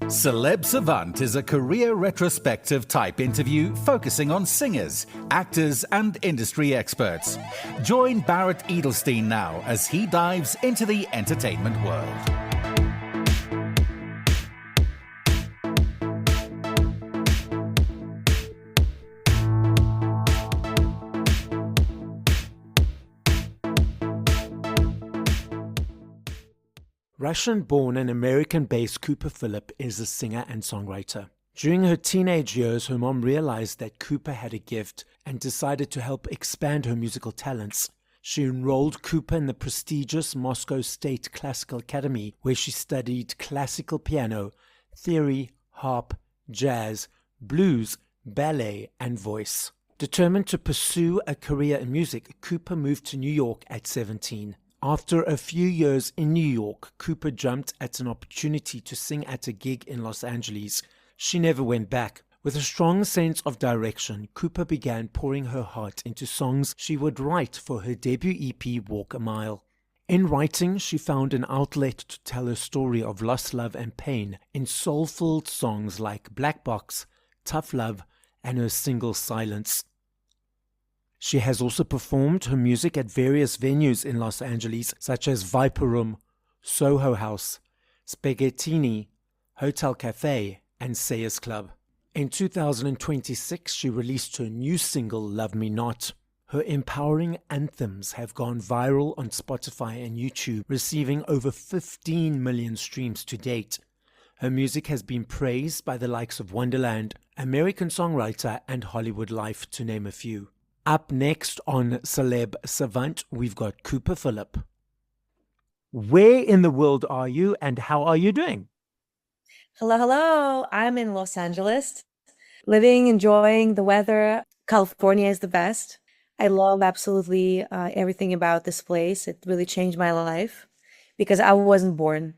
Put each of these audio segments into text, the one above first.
Celeb Savant is a career retrospective type interview focusing on singers, actors, and industry experts. Join Barrett Edelstein now as he dives into the entertainment world. Russian-born and American-based Cooper Phillip is a singer and songwriter. During her teenage years, her mom realized that Cooper had a gift and decided to help expand her musical talents. She enrolled Cooper in the prestigious Moscow State Classical Academy, where she studied classical piano, theory, harp, jazz, blues, ballet, and voice. Determined to pursue a career in music, Cooper moved to New York at 17. After a few years in New York, Cooper jumped at an opportunity to sing at a gig in Los Angeles. She never went back. With a strong sense of direction, Cooper began pouring her heart into songs she would write for her debut EP, Walk a Mile. In writing, she found an outlet to tell her story of lost love and pain in soulful songs like Black Box, Tough Love, and her single Silence. She has also performed her music at various venues in Los Angeles, such as Viper Room, Soho House, Spaghettini, Hotel Cafe, and Sayers Club. In 2026, she released her new single, Love Me Not. Her empowering anthems have gone viral on Spotify and YouTube, receiving over 15 million streams to date. Her music has been praised by the likes of Wonderland, American Songwriter, and Hollywood Life, to name a few. Up next on Celeb Savant, we've got Cooper Phillip. Where in the world are you and how are you doing? Hello. I'm in Los Angeles, living, enjoying the weather. California is the best. I love absolutely everything about this place. It really changed my life because I wasn't born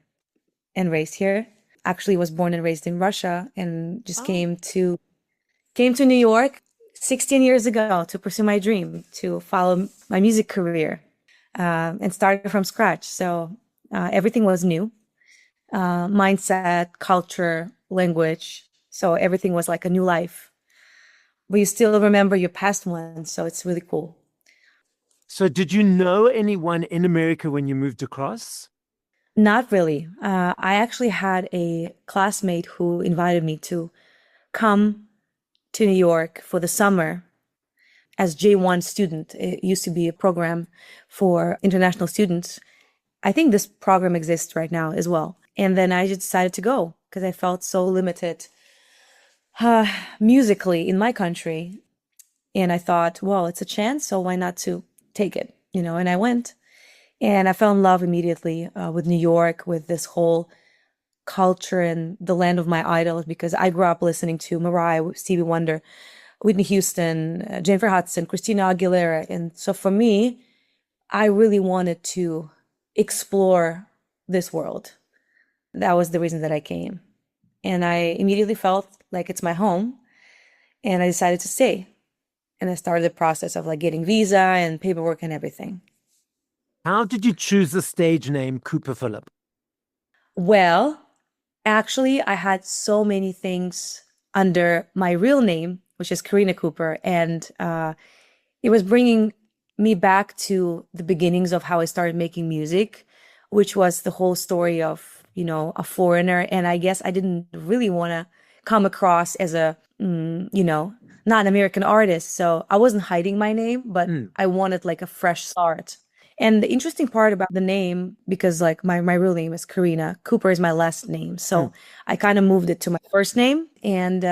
and raised here. Actually, was born and raised in Russia and just came to New York 16 years ago to pursue my dream, to follow my music career, and started from scratch. So everything was new, mindset, culture, language. So everything was like a new life. But you still remember your past one, so it's really cool. So did you know anyone in America when you moved across? Not really. I actually had a classmate who invited me to come to New York for the summer as J1 student. It used to be a program for international students. I think this program exists right now as well. And then I just decided to go because I felt so limited musically in my country. And I thought, well, it's a chance, so why not to take it, and I went. And I fell in love immediately with New York, with this whole culture and the land of my idols, because I grew up listening to Mariah, Stevie Wonder, Whitney Houston, Jennifer Hudson, Christina Aguilera. And so for me, I really wanted to explore this world. That was the reason that I came. And I immediately felt like it's my home. And I decided to stay. And I started the process of getting visa and paperwork and everything. How did you choose the stage name Cooper Phillip? Well, actually, I had so many things under my real name, which is Karina Cooper. And it was bringing me back to the beginnings of how I started making music, which was the whole story of, a foreigner. And I guess I didn't really want to come across as a, not an American artist. So I wasn't hiding my name, but I wanted a fresh start. And the interesting part about the name, because my real name is Karina, Cooper is my last name. So I kind of moved it to my first name. And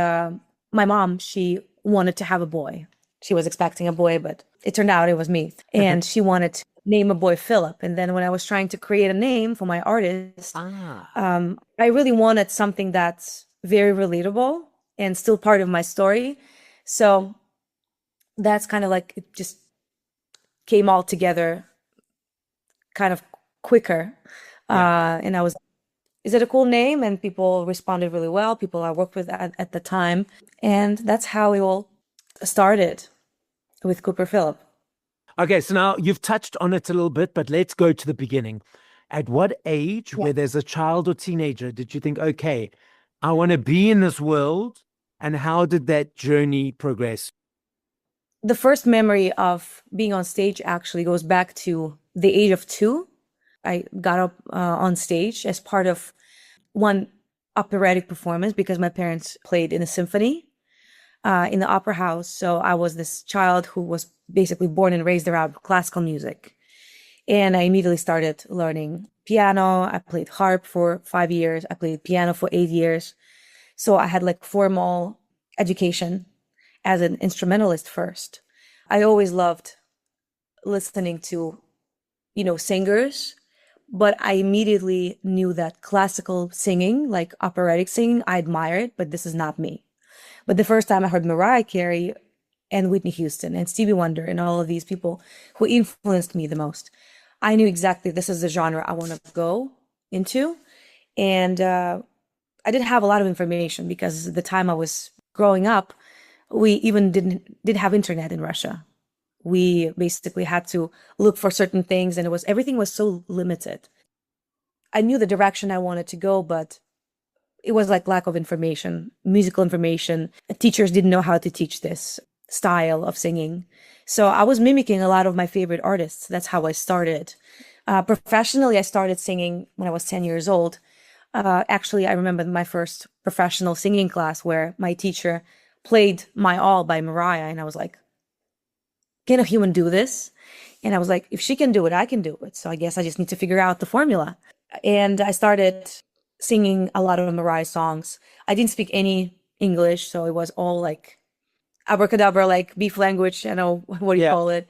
my mom, she wanted to have a boy. She was expecting a boy, but it turned out it was me. And she wanted to name a boy Phillip. And then when I was trying to create a name for my artist, I really wanted something that's very relatable and still part of my story. So that's kind of it just came all together kind of quicker. And I was, is it a cool name? And people responded really well, people I worked with at the time. And that's how it all started with Cooper Phillip. Okay, so now you've touched on it a little bit, but let's go to the beginning. At what age, where there's a child or teenager, did you think, okay, I want to be in this world. And how did that journey progress? The first memory of being on stage actually goes back to the age of 2. I got up on stage as part of one operatic performance because my parents played in a symphony in the opera house. So I was this child who was basically born and raised around classical music. And I immediately started learning piano. I played harp for 5 years. I played piano for 8 years. So I had like formal education as an instrumentalist first. I always loved listening to, singers, but I immediately knew that classical singing, like operatic singing, I admire it, but this is not me. But the first time I heard Mariah Carey and Whitney Houston and Stevie Wonder and all of these people who influenced me the most, I knew exactly this is the genre I want to go into. And I didn't have a lot of information because the time I was growing up, we even didn't have internet in Russia. We basically had to look for certain things, and everything was so limited. I knew the direction I wanted to go, but it was like lack of information, musical information. Teachers didn't know how to teach this style of singing. So I was mimicking a lot of my favorite artists. That's how I started. Professionally, I started singing when I was 10 years old. Actually, I remember my first professional singing class where my teacher played My All by Mariah. And I was like, can a human do this? And I was like, if she can do it, I can do it. So I guess I just need to figure out the formula. And I started singing a lot of Mariah songs. I didn't speak any English, so it was all like abracadabra, like beef language, I know what do you call it.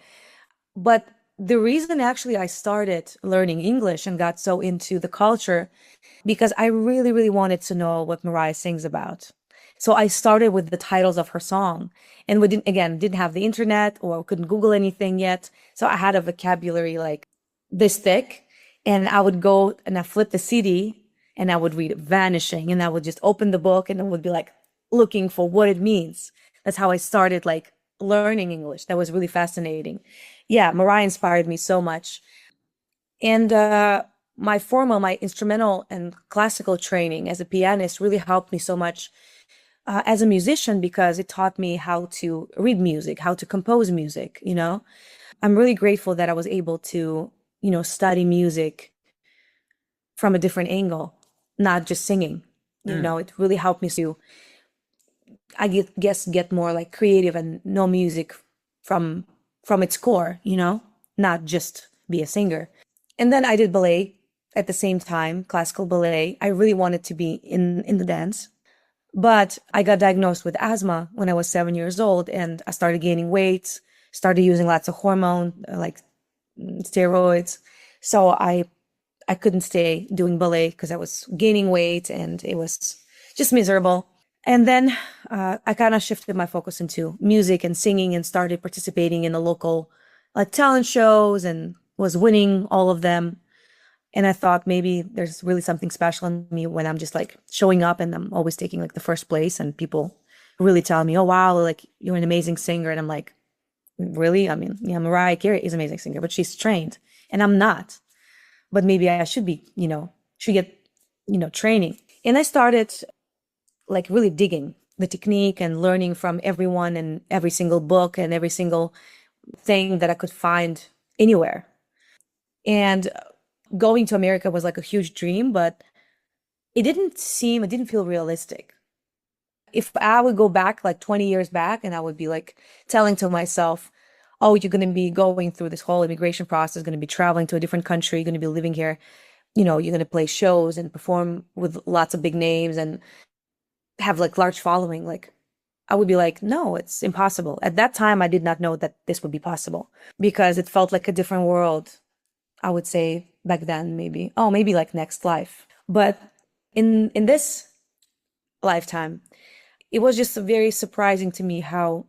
But the reason actually I started learning English and got so into the culture, because I really, really wanted to know what Mariah sings about. So I started with the titles of her song, and we didn't have the internet or couldn't Google anything yet. So I had a vocabulary like this thick, and I would go and I flip the CD and I would read Vanishing, and I would just open the book and I would be like looking for what it means. That's how I started like learning English. That was really fascinating. Yeah, Mariah inspired me so much. And my instrumental and classical training as a pianist really helped me so much as a musician because it taught me how to read music, how to compose music, I'm really grateful that I was able to, study music from a different angle, not just singing. It really helped me to, get more like creative and know music from its core, not just be a singer. And then I did ballet at the same time, classical ballet. I really wanted to be in the dance. But I got diagnosed with asthma when I was 7 years old, and I started gaining weight, started using lots of hormone, like steroids. So I couldn't stay doing ballet because I was gaining weight and it was just miserable. And then I kind of shifted my focus into music and singing and started participating in the local talent shows and was winning all of them. And I thought maybe there's really something special in me when I'm just like showing up and I'm always taking like the first place and people really tell me, oh, wow, like you're an amazing singer. And I'm like, really? I mean, yeah, Mariah Carey is an amazing singer, but she's trained and I'm not. But maybe I should be, should get, training. And I started like really digging the technique and learning from everyone and every single book and every single thing that I could find anywhere. And going to America was like a huge dream, but it didn't feel realistic. If I would go back like 20 years back and I would be like telling to myself, oh, you're going to be going through this whole immigration process, going to be traveling to a different country, you're going to be living here, you're going to play shows and perform with lots of big names and have like large following. Like I would be like, no, it's impossible. At that time, I did not know that this would be possible because it felt like a different world. I would say back then, maybe like next life. But in this lifetime, it was just very surprising to me how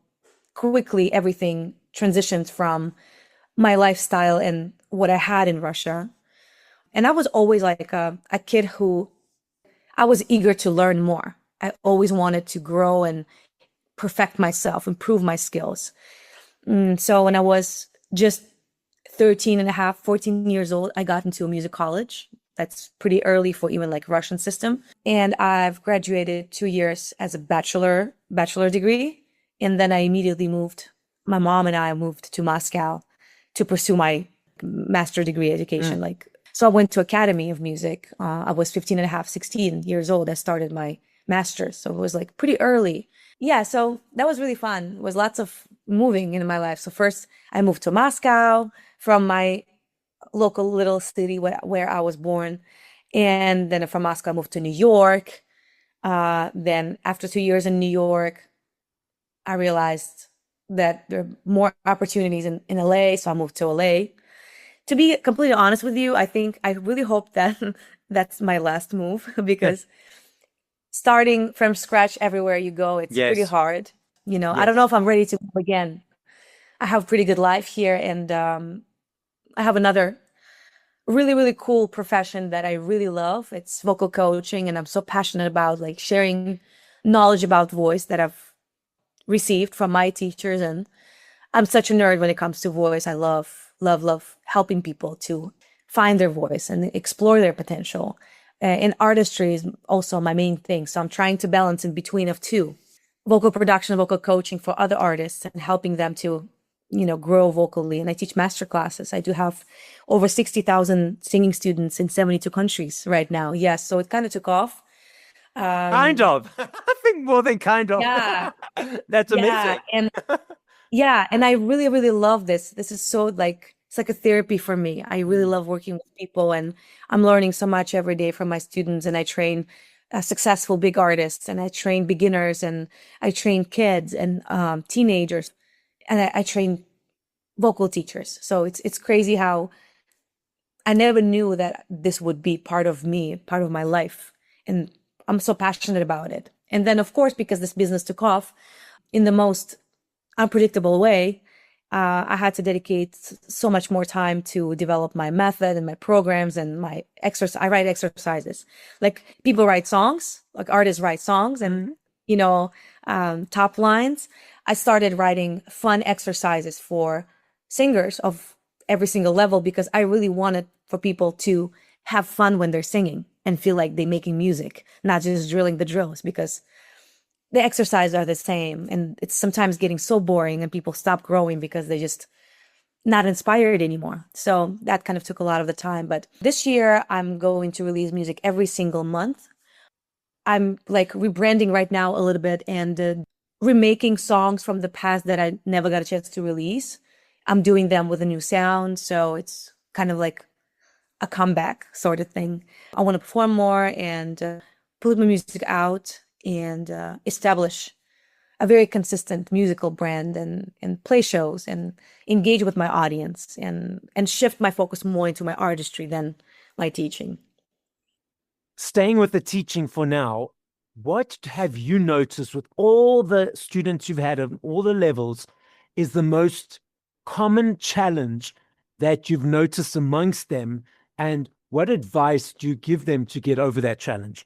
quickly everything transitioned from my lifestyle and what I had in Russia. And I was always like a kid who I was eager to learn more. I always wanted to grow and perfect myself, improve my skills. So when I was just 13 and a half, 14 years old, I got into a music college. That's pretty early for even like Russian system. And I've graduated 2 years as a bachelor degree. And then I immediately my mom and I moved to Moscow to pursue my master degree education. So I went to Academy of Music. I was 15 and a half, 16 years old. I started my master's. So it was like pretty early. Yeah. So that was really fun. It was lots of moving in my life. So first I moved to Moscow from my local little city where I was born. And then from Moscow, I moved to New York. Then after 2 years in New York, I realized that there are more opportunities in LA. So I moved to LA. To be completely honest with you, I really hope that that's my last move because starting from scratch everywhere you go, it's pretty Yes. hard. I don't Yes. know if I'm ready to move again. I have a pretty good life here, and I have another really, really cool profession that I really love. It's vocal coaching, and I'm so passionate about like sharing knowledge about voice that I've received from my teachers. And I'm such a nerd when it comes to voice. I love, love, love helping people to find their voice and explore their potential. And artistry is also my main thing. So I'm trying to balance in between of two: vocal production, vocal coaching for other artists and helping them to, grow vocally. And I teach master classes. I do have over 60,000 singing students in 72 countries right now. Yes. So it kind of took off. Kind of. I think more than kind of. Yeah. That's Yeah. amazing. And I really, really love this. This is so like, it's like a therapy for me. I really love working with people, and I'm learning so much every day from my students. And I train successful big artists, and I train beginners, and I train kids and teenagers, and I train vocal teachers. So it's crazy how I never knew that this would be part of me, part of my life. And I'm so passionate about it. And then, of course, because this business took off in the most unpredictable way, I had to dedicate so much more time to develop my method and my programs and my exercise. I write exercises. Like people write songs, like artists write songs and, top lines. I started writing fun exercises for singers of every single level because I really wanted for people to have fun when they're singing and feel like they're making music, not just drilling the drills, because the exercises are the same and it's sometimes getting so boring and people stop growing because they're just not inspired anymore. So that kind of took a lot of the time. But this year I'm going to release music every single month. I'm like rebranding right now a little bit and remaking songs from the past that I never got a chance to release. I'm doing them with a new sound. So it's kind of like a comeback sort of thing. I want to perform more and put my music out and establish a very consistent musical brand and play shows and engage with my audience and shift my focus more into my artistry than my teaching. Staying with the teaching for now, what have you noticed with all the students you've had of all the levels is the most common challenge that you've noticed amongst them, and what advice do you give them to get over that challenge?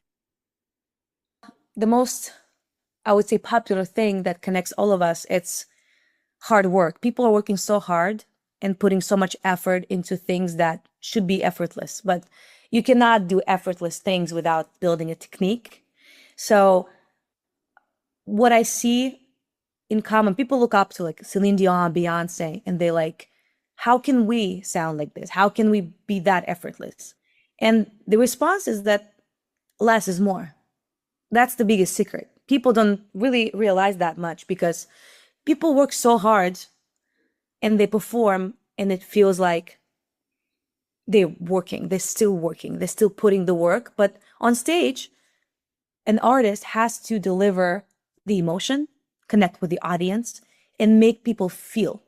The most, I would say, popular thing that connects all of us, it's hard work. People are working so hard and putting so much effort into things that should be effortless, but you cannot do effortless things without building a technique. So what I see in common, people look up to like Celine Dion, Beyonce, and they like, how can we sound like this? How can we be that effortless? And the response is that less is more. That's the biggest secret. People don't really realize that much because people work so hard and they perform and it feels like they're working, they're still working, they're still putting the work. But on stage, an artist has to deliver the emotion, connect with the audience, and make people feel.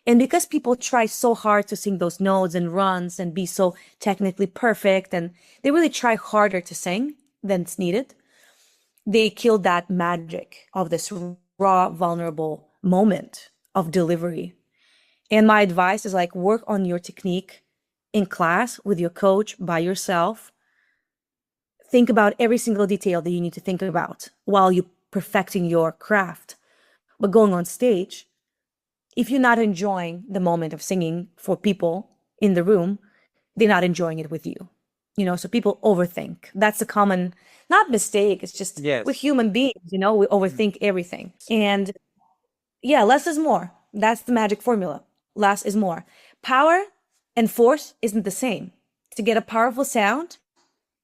And because people try so hard to sing those notes and runs and be so technically perfect, and they really try harder to sing than it's needed, they kill that magic of this raw, vulnerable moment of delivery. And my advice is like work on your technique in class with your coach by yourself. Think about every single detail that you need to think about while you're perfecting your craft. But going on stage, if you're not enjoying the moment of singing for people in the room, they're not enjoying it with you. So people overthink. That's a common, not mistake. It's just Yes. we're human beings, we overthink everything. And yeah, less is more. That's the magic formula. Less is more. Power and force isn't the same. To get a powerful sound,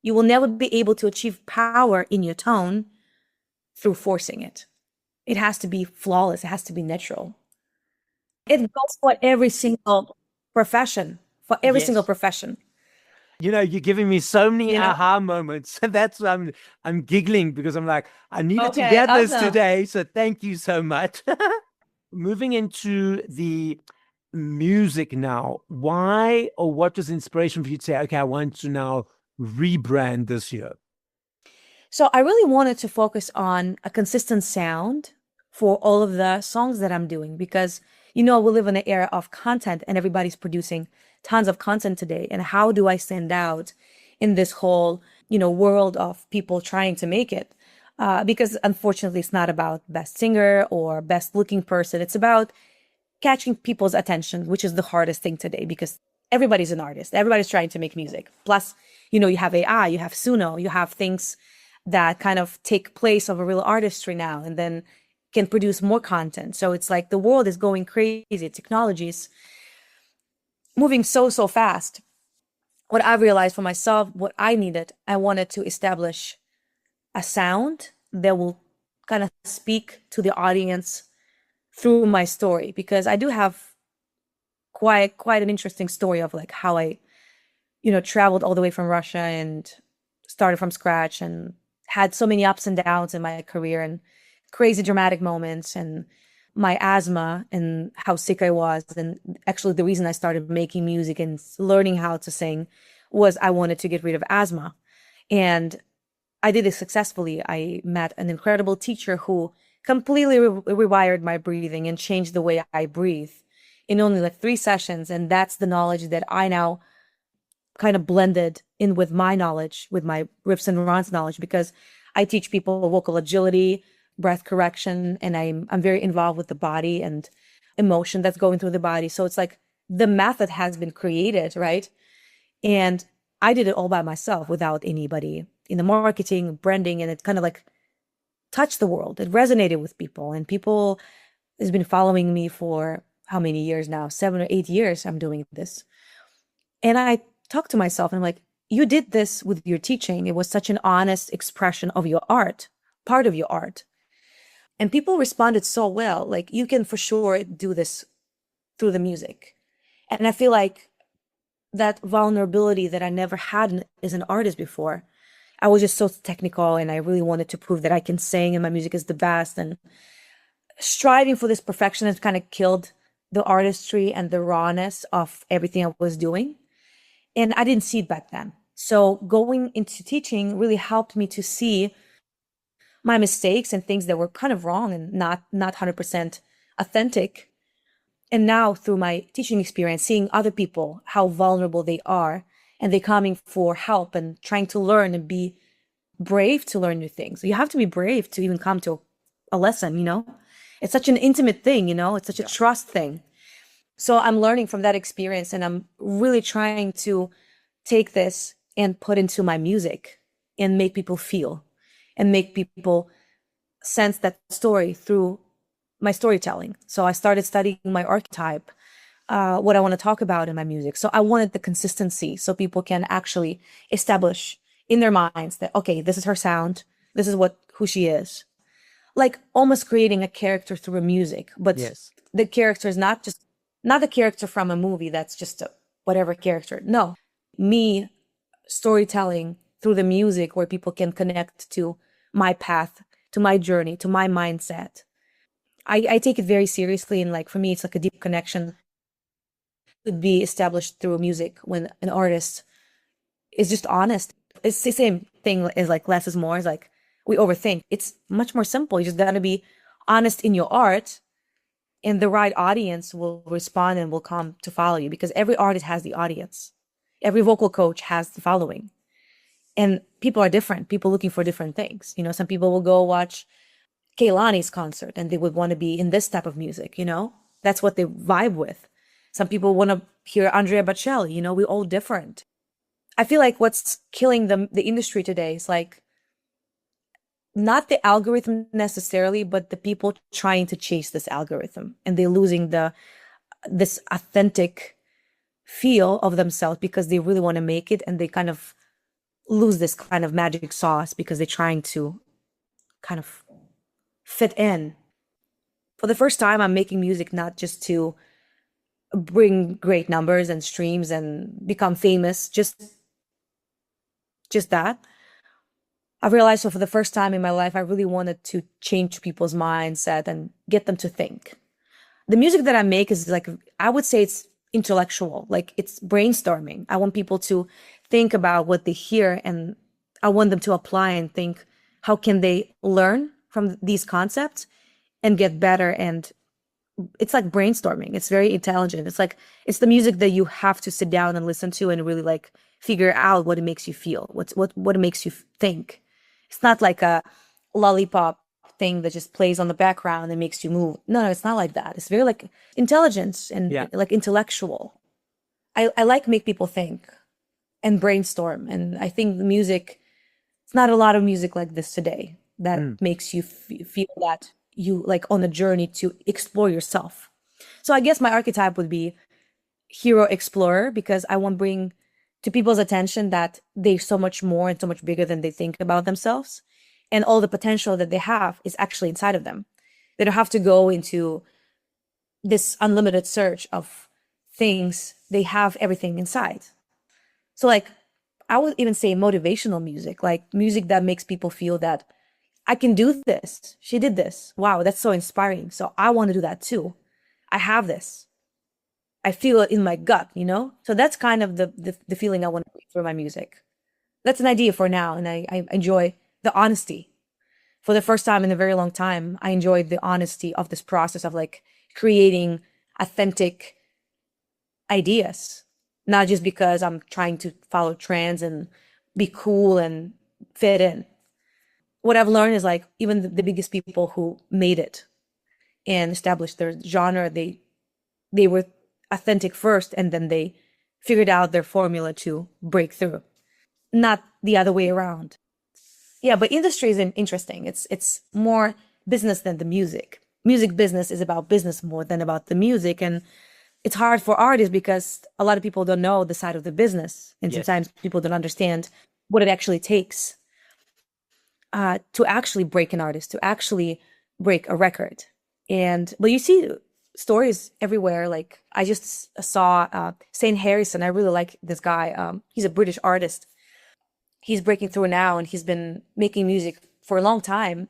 you will never be able to achieve power in your tone through forcing it. It has to be flawless. It has to be natural. It goes for every single profession, for every single Yes. profession. You're giving me so many You know? aha moments. That's why I'm giggling, because I'm like, I needed to Okay, get this awesome. today. So thank you so much. Moving into the music now, why or what was inspiration for you to say, okay, I want to now rebrand this year? So I really wanted to focus on a consistent sound for all of the songs that I'm doing because, we live in an era of content and everybody's producing tons of content today. And how do I stand out in this whole, world of people trying to make it? Because unfortunately, it's not about best singer or best looking person. It's about catching people's attention, which is the hardest thing today because everybody's an artist. Everybody's trying to make music. Plus, you have AI, you have Suno, you have things that kind of take place of a real artistry now and then can produce more content. So it's like the world is going crazy. Technology is moving so fast. What I realized for myself, what I needed, I wanted to establish a sound that will kind of speak to the audience through my story, because I do have quite an interesting story of like how I, traveled all the way from Russia and started from scratch and had so many ups and downs in my career and crazy dramatic moments and my asthma and how sick I was. And actually the reason I started making music and learning how to sing was I wanted to get rid of asthma. And I did it successfully. I met an incredible teacher who completely rewired my breathing and changed the way I breathe in only like 3 sessions. And that's the knowledge that I now kind of blended in with my knowledge, with my riffs and runs knowledge, because I teach people vocal agility, breath correction, and I'm very involved with the body and emotion that's going through the body. So it's like the method has been created, right? And I did it all by myself without anybody in the marketing, branding, and it kind of like touched the world. It resonated with people, and people has been following me for how many years now? 7 or 8 years I'm doing this. And I talked to myself and I'm like, you did this with your teaching. It was such an honest expression of your art, part of your art. And people responded so well. Like, you can for sure do this through the music. And I feel like that vulnerability that I never had as an artist before. I was just so technical and I really wanted to prove that I can sing and my music is the best. And striving for this perfection has kind of killed the artistry and the rawness of everything I was doing. And I didn't see it back then. So going into teaching really helped me to see my mistakes and things that were kind of wrong and not 100% authentic. And now through my teaching experience, seeing other people, how vulnerable they are, and they coming for help and trying to learn and be brave to learn new things. You have to be brave to even come to a lesson, It's such an intimate thing, It's such a trust thing. So I'm learning from that experience and I'm really trying to take this and put into my music and make people feel and make people sense that story through my storytelling. So I started studying my archetype, what I want to talk about in my music. So I wanted the consistency so people can actually establish in their minds that, okay, this is her sound. This is who she is. Like almost creating a character through a music, but Yes. the character is not the character from a movie that's just a whatever character. No, me storytelling through the music where people can connect to my path, to my journey, to my mindset. I take it very seriously. And like, for me, it's like a deep connection to be established through music when an artist is just honest. It's the same thing as like less is more. It's like we overthink. It's much more simple. You just got to be honest in your art and the right audience will respond and will come to follow you, because every artist has the audience. Every vocal coach has the following. And people are different. People looking for different things. Some people will go watch Kehlani's concert and they would want to be in this type of music, That's what they vibe with. Some people want to hear Andrea Bocelli, we're all different. I feel like what's killing the industry today is like not the algorithm necessarily, but the people trying to chase this algorithm, and they're losing this authentic feel of themselves because they really want to make it, and they kind of lose this kind of magic sauce because they're trying to kind of fit in. For the first time, I'm making music not just to bring great numbers and streams and become famous, just that. I realized, so for the first time in my life, I really wanted to change people's mindset and get them to think. The music that I make is like, I would say it's intellectual, like it's brainstorming. I want people to think about what they hear, and I want them to apply and think, how can they learn from these concepts and get better? And it's like brainstorming. It's very intelligent. It's like, it's the music that you have to sit down and listen to and really like figure out what it makes you feel, what it makes you think. It's not like a lollipop thing that just plays on the background and makes you move. No, it's not like that. It's very like intelligence and like intellectual. I like make people think and brainstorm. And I think the music, it's not a lot of music like this today that makes you feel that you like on a journey to explore yourself. So I guess my archetype would be hero explorer, because I want to bring to people's attention that they're so much more and so much bigger than they think about themselves. And all the potential that they have is actually inside of them. They don't have to go into this unlimited search of things. They have everything inside. So like, I would even say motivational music, like music that makes people feel that I can do this. She did this. Wow, that's so inspiring. So I want to do that too. I have this. I feel it in my gut, you know? So that's kind of the feeling I want to for my music. That's an idea for now. And I enjoy the honesty. For the first time in a very long time, I enjoyed the honesty of this process of like creating authentic ideas, not just because I'm trying to follow trends and be cool and fit in. What I've learned is like even the biggest people who made it and established their genre, they were authentic first, and then they figured out their formula to break through, not the other way around. Yeah, but industry is interesting. It's more business than the music. Music business is about business more than about the music. And it's hard for artists because a lot of people don't know the side of the business. And sometimes people don't understand what it actually takes to actually break an artist, to actually break a record. But you see stories everywhere. Like I just saw Saint Harrison. I really like this guy. He's a British artist. He's breaking through now, and he's been making music for a long time.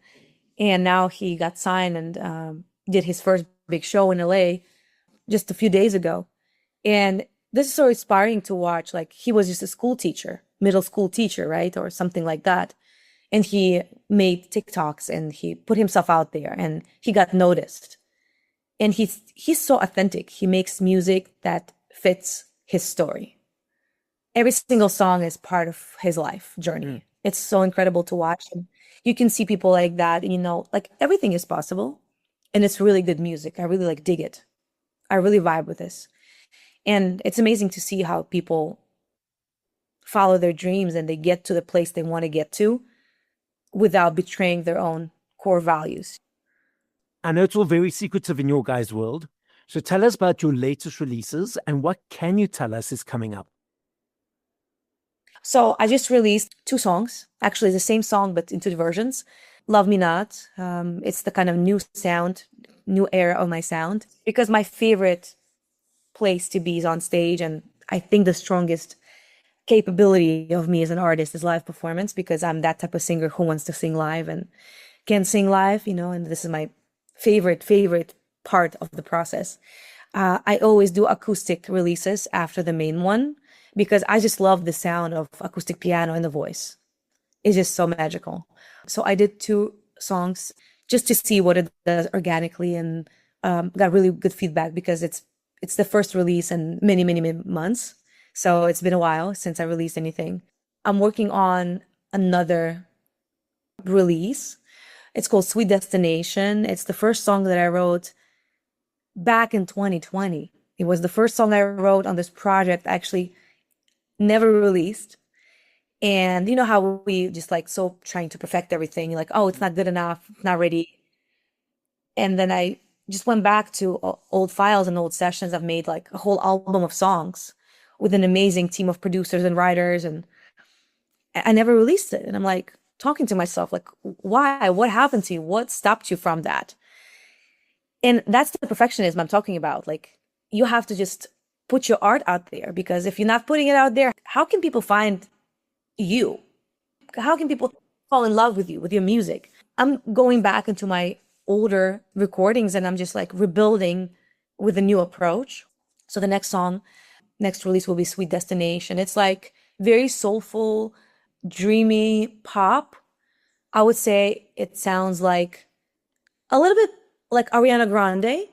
And now he got signed and did his first big show in LA just a few days ago. And this is so inspiring to watch. Like he was just a school teacher, middle school teacher, right? Or something like that. And he made TikToks and he put himself out there and he got noticed. And he's so authentic. He makes music that fits his story. Every single song is part of his life journey. It's so incredible to watch. And you can see people like that, you know, like everything is possible. And it's really good music. I really like dig it. I really vibe with this. And it's amazing to see how people follow their dreams and they get to the place they want to get to without betraying their own core values. I know it's all very secretive in your guys' world. So tell us about your latest releases and what can you tell us is coming up? So I just released 2 songs, actually the same song, but in 2 versions. Love Me Not. It's the kind of new sound, new era of my sound, because my favorite place to be is on stage. And I think the strongest capability of me as an artist is live performance, because I'm that type of singer who wants to sing live and can sing live, you know, and this is my favorite part of the process. I always do acoustic releases after the main one, because I just love the sound of acoustic piano and the voice. It's just so magical. So I did 2 songs just to see what it does organically, and got really good feedback because it's the first release in many months. So it's been a while since I released anything. I'm working on another release. It's called Sweet Destination. It's the first song that I wrote back in 2020. It was the first song I wrote on this project, actually never released. And you know how we just like so trying to perfect everything, like, oh, it's not good enough, it's not ready. And then I just went back to old files and old sessions. I've made like a whole album of songs with an amazing team of producers and writers, and I never released it. And I'm like talking to myself, like, why? What happened to you? What stopped you from that? And that's the perfectionism I'm talking about. Like, you have to just put your art out there, because if you're not putting it out there, how can people find you? How can people fall in love with you, with your music? I'm going back into my older recordings and I'm just like rebuilding with a new approach. So the next release will be Sweet Destination. It's like very soulful, dreamy pop. I would say it sounds like a little bit like Ariana Grande,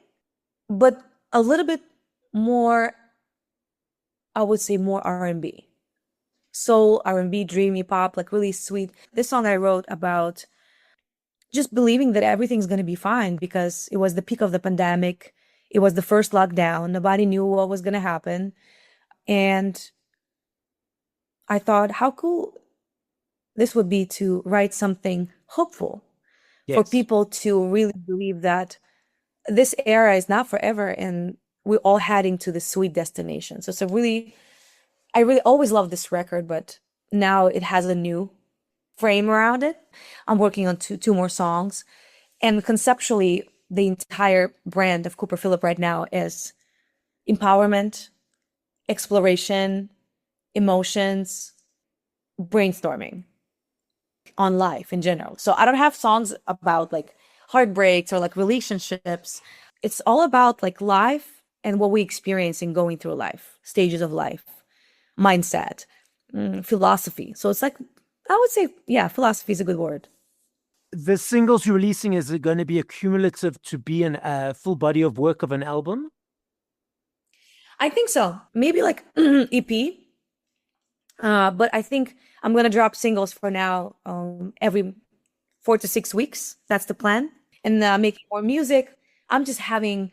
but a little bit more, I would say more R&B. Soul, R&B, dreamy pop, like really sweet. This song I wrote about just believing that everything's going to be fine, because it was the peak of the pandemic. It was the first lockdown. Nobody knew what was going to happen. And I thought, how cool this would be to write something hopeful for Yes. people to really believe that this era is not forever and we're all heading to the sweet destination. So I really always loved this record, but now it has a new frame around it. I'm working on two more songs. And conceptually, the entire brand of Cooper Phillip right now is empowerment, exploration, emotions, brainstorming on life in general. So I don't have songs about like heartbreaks or like relationships. It's all about like life and what we experience in going through life, stages of life, mindset, philosophy. So it's like, I would say, yeah, philosophy is a good word. The singles you're releasing, is it going to be a cumulative to be a full body of work of an album? I think so. Maybe like EP. But I think I'm gonna drop singles for now, every 4 to 6 weeks. That's the plan. And making more music. I'm just having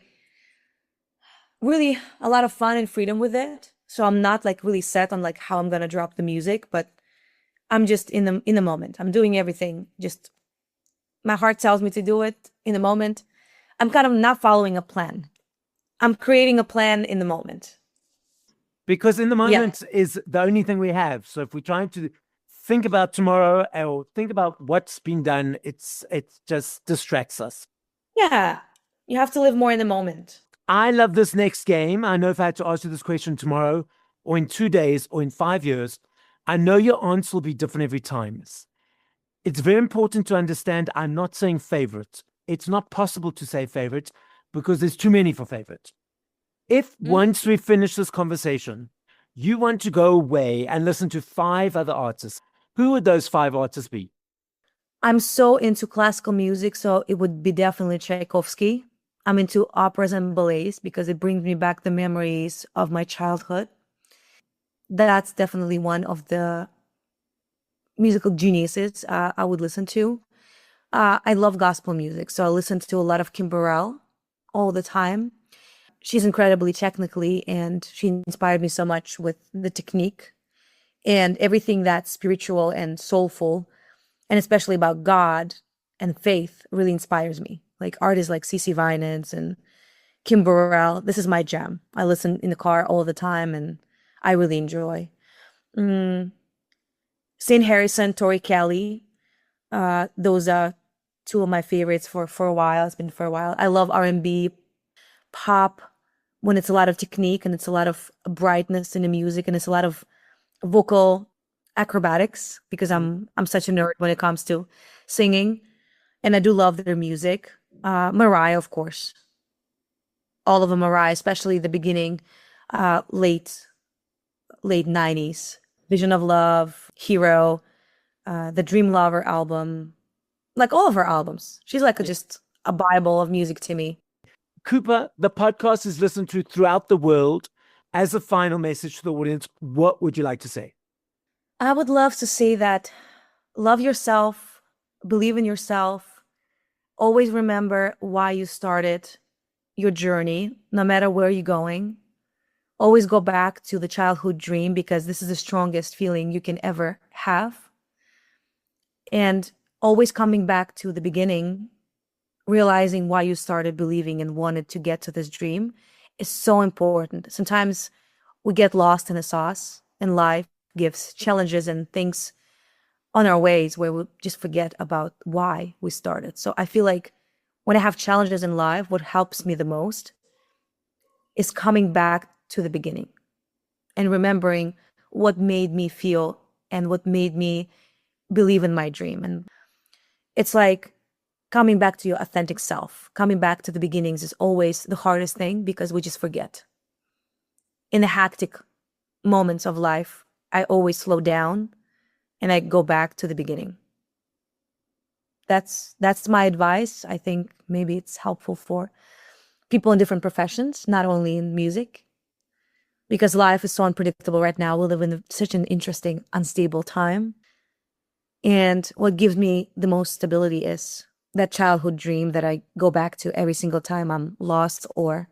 really a lot of fun and freedom with it. So I'm not like really set on like how I'm gonna drop the music, but I'm just in the moment. I'm doing everything. Just my heart tells me to do it in the moment. I'm kind of not following a plan. I'm creating a plan in the moment. Because in the Yeah. moment is the only thing we have. So if we're trying to think about tomorrow or think about what's been done, it just distracts us. Yeah. You have to live more in the moment. I love this next game. I know if I had to ask you this question tomorrow or in 2 days or in 5 years, I know your answer will be different every time. It's very important to understand I'm not saying favorite. It's not possible to say favorite because there's too many for favorite. If once we finish this conversation, you want to go away and listen to 5 other artists, who would those 5 artists be? I'm so into classical music, so it would be definitely Tchaikovsky. I'm into operas and ballets because it brings me back the memories of my childhood. That's definitely one of the musical geniuses I would listen to. I love gospel music, so I listen to a lot of Kim Burrell all the time. She's incredibly technically, and she inspired me so much with the technique and everything that's spiritual and soulful, and especially about God and faith really inspires me. Like artists like CeCe Winans and Kim Burrell, this is my jam. I listen in the car all the time and I really enjoy. Mm, St. Harrison, Tori Kelly, those are two of my favorites for a while. It's been for a while. I love R&B, pop, when it's a lot of technique and it's a lot of brightness in the music and it's a lot of vocal acrobatics, because I'm such a nerd when it comes to singing, and I do love their music. Mariah, of course, all of them. Mariah, especially the beginning, late 90s, Vision of Love, Hero, the Dream Lover album, like all of her albums. She's like just a Bible of music to me. Cooper, the podcast is listened to throughout the world. As a final message to the audience, what would you like to say? I would love to say that love yourself, believe in yourself, always remember why you started your journey, no matter where you're going. Always go back to the childhood dream, because this is the strongest feeling you can ever have. And always coming back to the beginning, realizing why you started believing and wanted to get to this dream is so important. Sometimes we get lost in the sauce, and life gives challenges and things on our ways where we just forget about why we started. So I feel like when I have challenges in life, what helps me the most is coming back to the beginning and remembering what made me feel and what made me believe in my dream. And it's like coming back to your authentic self. Coming back to the beginnings is always the hardest thing because we just forget. In the hectic moments of life, I always slow down and I go back to the beginning. That's my advice. I think maybe it's helpful for people in different professions, not only in music, because life is so unpredictable right now. We live in such an interesting, unstable time. And what gives me the most stability is that childhood dream that I go back to every single time I'm lost or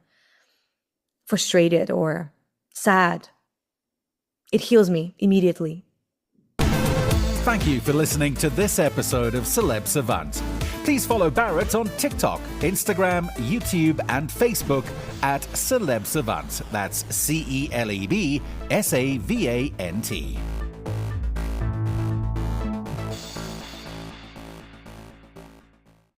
frustrated or sad. It heals me immediately. Thank you for listening to this episode of Celeb Savant. Please follow Barrett on TikTok, Instagram, YouTube, and Facebook at Celeb Savant. That's CelebSavant.